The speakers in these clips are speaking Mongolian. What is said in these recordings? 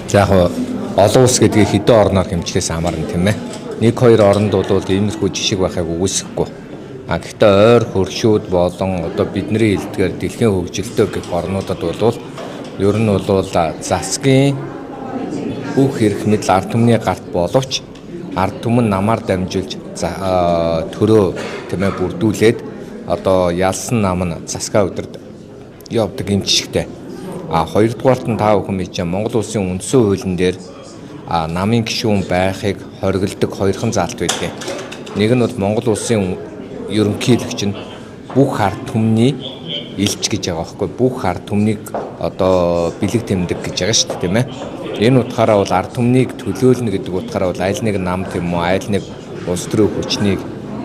За яг олон улс гэдгийг хэдэн орноор хэмжлээс хамаарна тийм ээ. Нэг хоёр оронд бол иймэрхүү жишг байхыг үгүйсэхгүй. Гэхдээ ойр хөршүүд болон одоо бидний хэлдгээр дэлхийн хөгжилтэй гэх орнуудад бол ер нь бол засгийн бүх эрх мэдэл ард түмний гарт боловч ард түмэн намаар дамжуулж төрөө тийм ээ бүрдүүлээд одоо ялсан нам нь засгаа өдөрт явдаг юм жишгтэй. Хоёрдугаарт нь та бүхэн мэдж байгаа Монгол улсын үндсэн хуулийн дээр намын гишүүн байхыг хориглодог хоёрхан заалт байдаг. Нэг нь бол Монгол улсын ерөнхийлөгч нь бүх ард түмний илч гэж байгаа байхгүй, бүх ард түмнийг одоо бэлэг тэмдэг гэж байгаа шүү дээ тийм ээ. Энэ утгаараа бол ард түмнийг төлөөлнө гэдэг утгаараа бол аль нэг нам тийм үү, аль нэг улс төрийн хүчнийг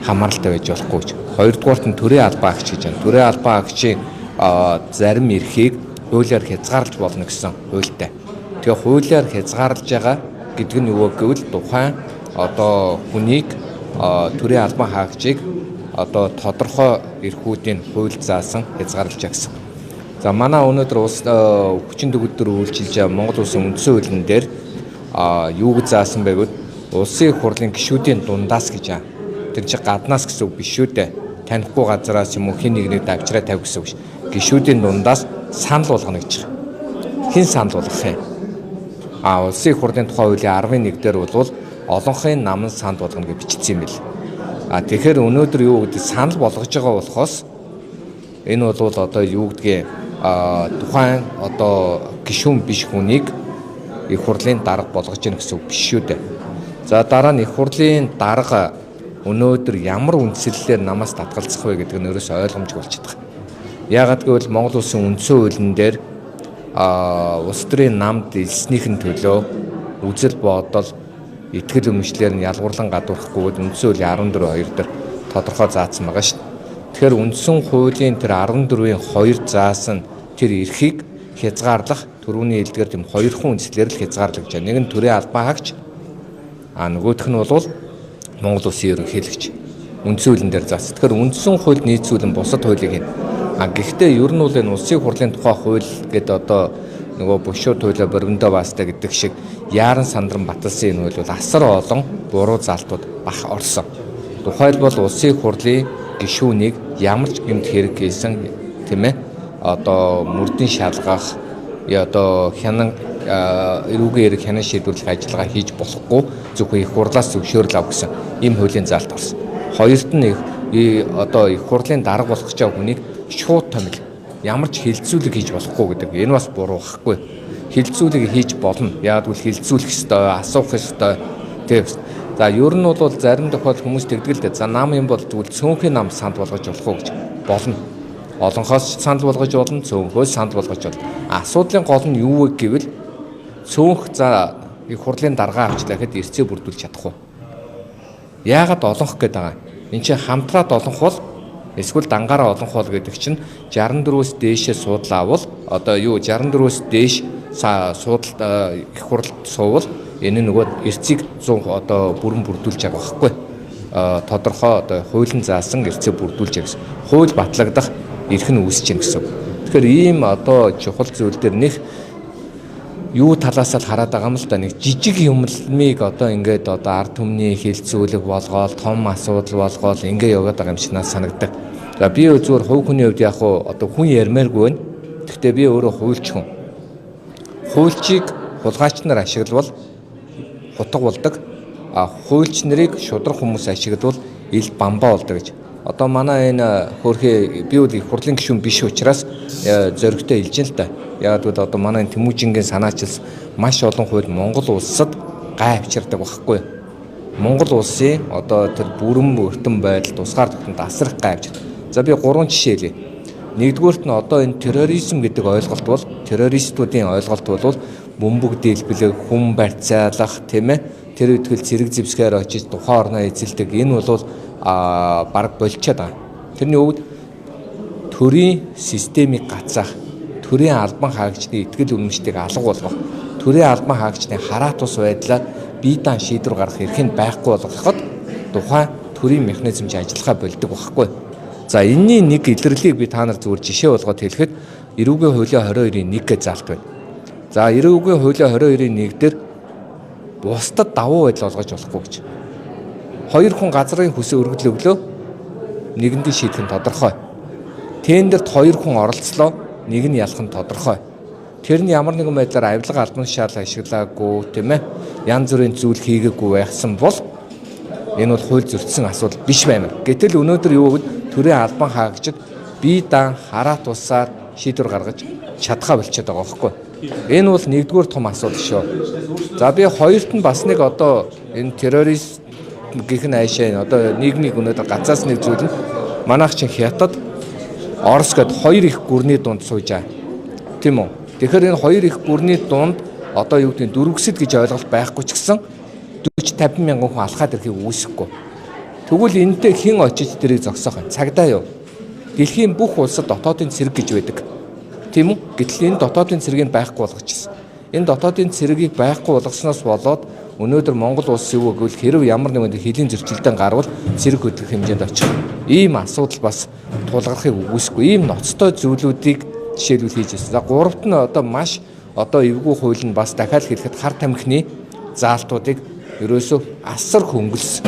хамааралтай байж болохгүй гэж. Хоёрдугаарт нь төрийн албан агч гэж байна. Төрийн албан агчийн зарим эрхийг хуулиар хязгаарлаж болно гэсэн хуультай. Тэгээ хуулиар хязгаарлаж байгаа гэдэг нь юу гэвэл тухайн одоо хүнийг төрийн албан хаагчийг одоо тодорхой эрхүүдийн хууль заасан хязгаарлаж гэсэн. За манай өнөөдөр улс хүчин төгөлдөр үйлчилж байгаа Монгол улсын үндсэн хуулийн дээр юу гэж заасан бэ гэвэл улсын их хурлын гишүүдийн дундаас гэж байгаа. Тэр чинь гаднаас гэсэн үг биш шүү дээ. Танихгүй газараас юм уу хин нэгнийг давчраа тавь гэсэн үг ш. Гишүүдийн дундаас санал болгоно гэж байгаа. Хин санал болгох юм? Улсын их хурлын тухай хуулийн 11 дээр бол олонхын намын санал болгоно гэж бичсэн юм бэл. Тэгэхээр өнөөдөр юу гэдэг санал болгож байгаа болохоос энэ бол одоо юу гэдгийг тухайн одоо гишүүн биш хүнийг их хурлын дарга болгож гэнэ гэсэн үг биш шүү дээ. За дараа нь их хурлын дарга өнөөдөр ямар үндсэллээр намаас татгалзах вэ гэдэг нь ерөөсөй ойлгомжгүй болчиход байгаа. Яагаад гэвэл Монгол улсын үндсэн хуулийн дээр улс төрийн намд элснийхэн төлөө үзэл бодол итгэл өмчлөөр нь ялгуурлан гадуурхгүйд үндсэн хуулийн 14.2 дээр тодорхой заасан байгаа шүү дээ. Тэгэхээр үндсэн хуулийн тэр 14-ийн 2 заасан тэр эрхийг хязгаарлах түрүүний хэлдгээр тийм хоёрхан үндслээр л хязгаарлаж байна. Нэг нь төрийн албан хаагч, нөгөөх нь бол Монгол улсын ерөнхийлөгч үндсэн хуулийн дээр заасан. Тэгэхээр үндсэн хуульд нийцүүлэн бусад хуулийг хийнэ. Гэхдээ ер нь бол энэ улсын хурлын тухай хууль гэдэг одоо нөгөө бушуу туйлаа боргондоо баастай гэдэг шиг яаран сандран баталсан энэ хууль бол асар олон буруу залтууд бах орсон. Тухайлбал улсын хурлын гишүүнийг ямар ч гэмт хэрэг хийсэн тийм ээ одоо мөрдийн шалгах одоо хянан эрүүгийн хэрэг хянан шийдвэрлэх ажиллагаа хийж болохгүй зөвхөн их хурлаас зөвшөөрөл авах гэсэн ийм хуулийн заалт орсон. Хоёрт нь одоо их хурлын дарга болох гэж байгаа хүнийг шууд томил ямар ч хилцүүлэг хийж болохгүй гэдэг. Энэ бас буруу байхгүй. Хилцүүлэг хийж болно. Яг л хилцүүлэх ёстой, асуух ёстой. Тийм. За ер нь бол зарим тохиолдолд хүмүүс тэгдэг л дээ. За нам юм бол тэгвэл цөөнхийн нам санд болгож болох уу гэж болно. Олонхоос санд болгож болно, цөөнхөөс санд болгож болно. Асуудлын гол нь юу вэ гэвэл цөөнх за их хурлын дарга авчлаа гэхэд эрцээ бүрдүүлж чадахгүй. Яагаад олонх гэдэг байгаа юм? Энд чинь хамтраад олонх бол эсвэл дангаараа олонх бол гэдэг чинь 64-өөс дээшээ суудлаа бол одоо юу 64-өөс дээш суудалт их хурлд суувал энэ нөгөө эрцийг 100 одоо бүрэн бүрдүүлж байгаа байхгүй. Тодорхой одоо хуулийн заасан эрцээ бүрдүүлж байгаа гэсэн. Хууль батлагдах эрх нь үүсэж гэнэ гэсэн. Тэгэхээр ийм одоо чухал зүйл дээр нэг юу талаас нь хараад байгаа юм л да, нэг жижиг юмлмыг одоо ингээд одоо ард түмний хилцүүлэг болгоол том асуудал болгоол ингээд яваад байгаа юм шиг надад санагдав. За би зүгээр хувь хүний хувьд яг одоо хүн ярмааргүй байна. Гэхдээ би өөрөө хуульч хүн. Хуульчийг хулгайч нар ашиглавал хутга болдог. Хуульч нарыг шудраг хүмүүс ашиглавал ил бамбаа болдог гэж. Одоо манай энэ хөөрхий би бол их хурлын гишүүн биш учраас зөрөгтэй хэлж л да. Яг л одоо манай Тэмүүжингийн санаачилс маш олон хууль Монгол улсад гай авчирдаг байхгүй. Монгол улсын одоо тэр бүрэн өртөн байдал тусгаар төвхөнд асрах гай авчирдаг. За би 3 жишээ хэлье. Нэгдүгüүрт нь одоо энэ терроризм гэдэг ойлголт бол террористуудын ойлголт бол бөмбөг дэлбэлэг, хүн барьцаалах тийм ээ тэр үтгэл зэрэг зэвсгээр очиж тухайн орноо эзэлдэг энэ бол баг болчиход байгаа. Тэрний өвд төрийн системийг гацаах, төрийн албан хаагчдын итгэл үнэмштийг алга болгох, төрийн албан хаагчдын хараат ус байдлаар бие даан шийдвэр гаргах эрхийг байхгүй болгоход тухайн төрийн механизм чинь ажиллахаа болдог байхгүй. За энэний нэг илэрлийг би та нар зүгээр жишээ болгоод хэлэхэд эрүүгийн хуулийн 22-ийн 1 гэж заалт байна. За 90-ийн хуулийн 22-ийн 1 дээр бусдад давуу байдал олгож болохгүй гэж. 2 хүн газрын хүсээ өргөдөл өглөө нэгэндээ шийдэх нь тодорхой. Тендерт 2 хүн оролцлоо, нэг нь ялах нь тодорхой. Тэр нь ямар нэгэн байдлаар авилга албан тушаал ашиглаагүй тийм ээ. Янз бүрийн зүйл хийгээгүй байсан бол энэ бол хууль зөрчсөн асуудал биш баймар. Гэтэл өнөөдөр юу гэвэл төрийн албан хаагчид бие даан хараа тусаар шийдвэр гаргаж чадхаа болчиход байгаа байхгүй. Энэ бол нэгдүгээр том асуудал шүү. За би хоёрт нь бас нэг одоо энэ террорист гэх нь айшаа одоо нийгмийг өнөөдөр гацаас нэг зүйл нь манайх чинь хятад Орос гэд 2 их гүрний дунд суужаа. Тийм үү? Тэгэхээр энэ 2 их гүрний дунд одоо юу гэдэг нь дөрвөсөд гэж ойлголт байхгүй ч гэсэн 40-50 мянган хүн алхаад ирэхийг үүсэхгүй. Тэгвэл энэтэй хэн очиж тэрийг зогсоох вэ? Цагдаа юу? Дэлхийн бүх улсад дотоодын цэрэг гэж байдаг. Тийм үү? Гэтэл энэ дотоодын цэрэгийг байхгүй болгочихсон. Энэ дотоодын цэрэгийг байхгүй болгосноос болоод өнөөдөр Монгол улс юу гэвэл хэрв ямар нэгэн хилийн зөрчилдөөн гарвал цэрэг хөдлөх хэмжээнд очих. Ийм асуудал бас тулгархыг үгүйсэхгүй. Ийм ноцтой зүйлүүдийг жишээлбэл хийж ирсэн. За гуравт нь одоо маш одоо эвгүй хууль нь бас дахиад хэлэхэд хар тамхины заалтуудыг ерөөсөө асар хөнгөлс